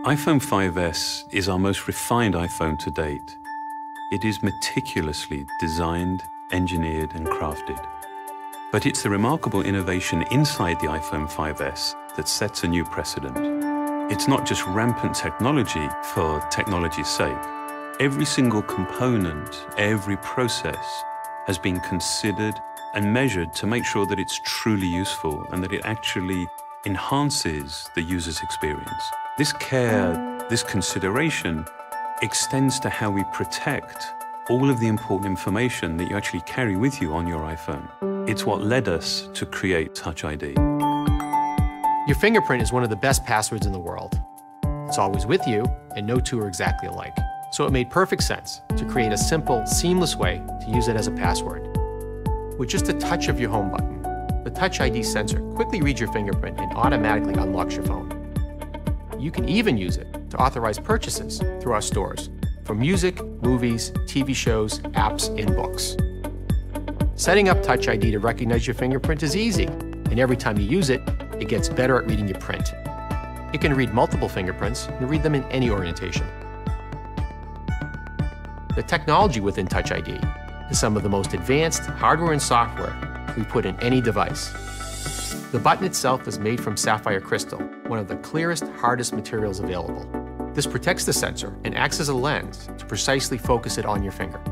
iPhone 5S is our most refined iPhone to date. It is meticulously designed, engineered, and crafted. But it's the remarkable innovation inside the iPhone 5S that sets a new precedent. It's not just rampant technology for technology's sake. Every single component, every process has been considered and measured to make sure that it's truly useful and that it actually enhances the user's experience. This care, this consideration extends to how we protect all of the important information that you actually carry with you on your iPhone. It's what led us to create Touch ID. Your fingerprint is one of the best passwords in the world. It's always with you, and no two are exactly alike. So it made perfect sense to create a simple, seamless way to use it as a password. With just a touch of your home button, the Touch ID sensor quickly reads your fingerprint and automatically unlocks your phone. You can even use it to authorize purchases through our stores for music, movies, TV shows, apps, and books. Setting up Touch ID to recognize your fingerprint is easy, and every time you use it, it gets better at reading your print. It can read multiple fingerprints and read them in any orientation. The technology within Touch ID is some of the most advanced hardware and software we put in any device. The button itself is made from sapphire crystal, one of the clearest, hardest materials available. This protects the sensor and acts as a lens to precisely focus it on your finger.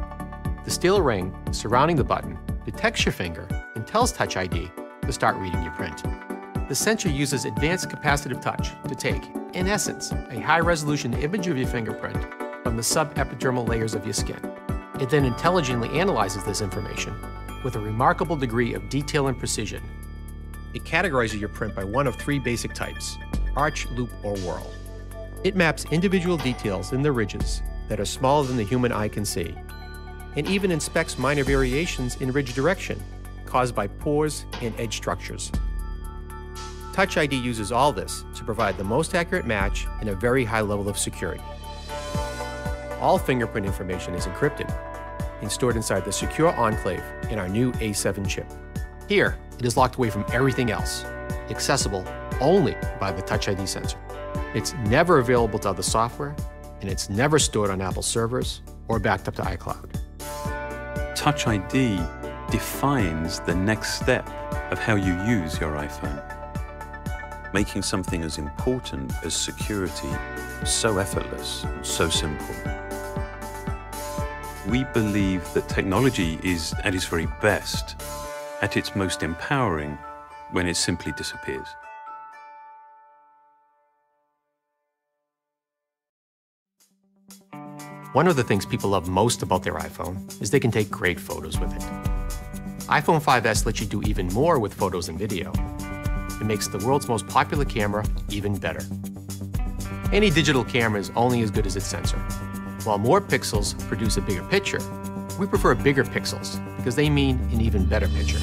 The steel ring surrounding the button detects your finger and tells Touch ID to start reading your print. The sensor uses advanced capacitive touch to take, in essence, a high-resolution image of your fingerprint from the subepidermal layers of your skin. It then intelligently analyzes this information with a remarkable degree of detail and precision. It categorizes your print by one of three basic types: arch, loop, or whorl. It maps individual details in the ridges that are smaller than the human eye can see, and even inspects minor variations in ridge direction caused by pores and edge structures. Touch ID uses all this to provide the most accurate match and a very high level of security. All fingerprint information is encrypted and stored inside the secure enclave in our new A7 chip. Here, it is locked away from everything else, accessible only by the Touch ID sensor. It's never available to other software, and it's never stored on Apple servers or backed up to iCloud. Touch ID defines the next step of how you use your iPhone, making something as important as security so effortless and so simple. We believe that technology is at its very best, at its most empowering, when it simply disappears. One of the things people love most about their iPhone is they can take great photos with it. iPhone 5S lets you do even more with photos and video. It makes the world's most popular camera even better. Any digital camera is only as good as its sensor. While more pixels produce a bigger picture, we prefer bigger pixels because they mean an even better picture.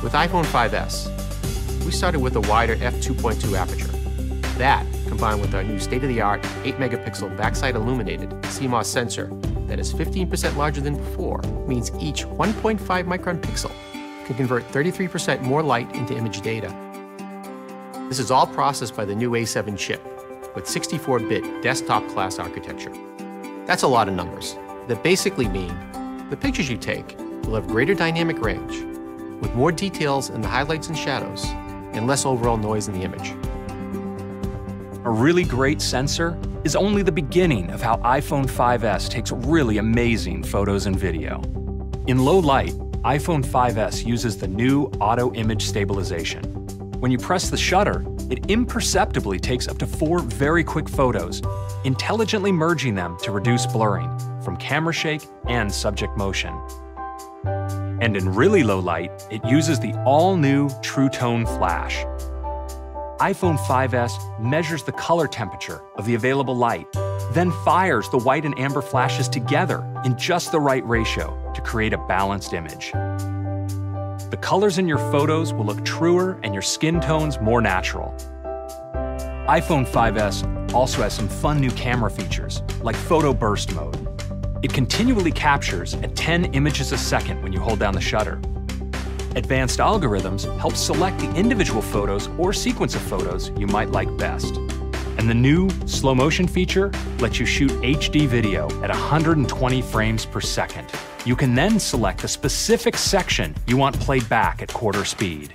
With iPhone 5S, we started with a wider f2.2 aperture. That, combined with our new state-of-the-art 8-megapixel backside illuminated CMOS sensor that is 15% larger than before, means each 1.5 micron pixel can convert 33% more light into image data. This is all processed by the new A7 chip with 64-bit desktop-class architecture. That's a lot of numbers that basically mean the pictures you take will have greater dynamic range, with more details in the highlights and shadows, and less overall noise in the image. A really great sensor is only the beginning of how iPhone 5S takes really amazing photos and video. In low light, iPhone 5S uses the new auto image stabilization. When you press the shutter, it imperceptibly takes up to 4 very quick photos, intelligently merging them to reduce blurring from camera shake and subject motion. And in really low light, it uses the all-new True Tone Flash. iPhone 5S measures the color temperature of the available light, then fires the white and amber flashes together in just the right ratio to create a balanced image. The colors in your photos will look truer and your skin tones more natural. iPhone 5S also has some fun new camera features, like photo burst mode. It continually captures at 10 images a second when you hold down the shutter. Advanced algorithms help select the individual photos or sequence of photos you might like best. And the new slow motion feature lets you shoot HD video at 120 frames per second. You can then select a specific section you want played back at quarter speed.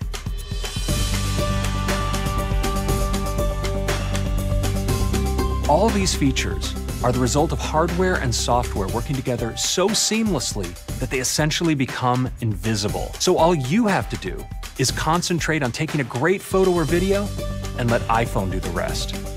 All these features are the result of hardware and software working together so seamlessly that they essentially become invisible. So all you have to do is concentrate on taking a great photo or video and let iPhone do the rest.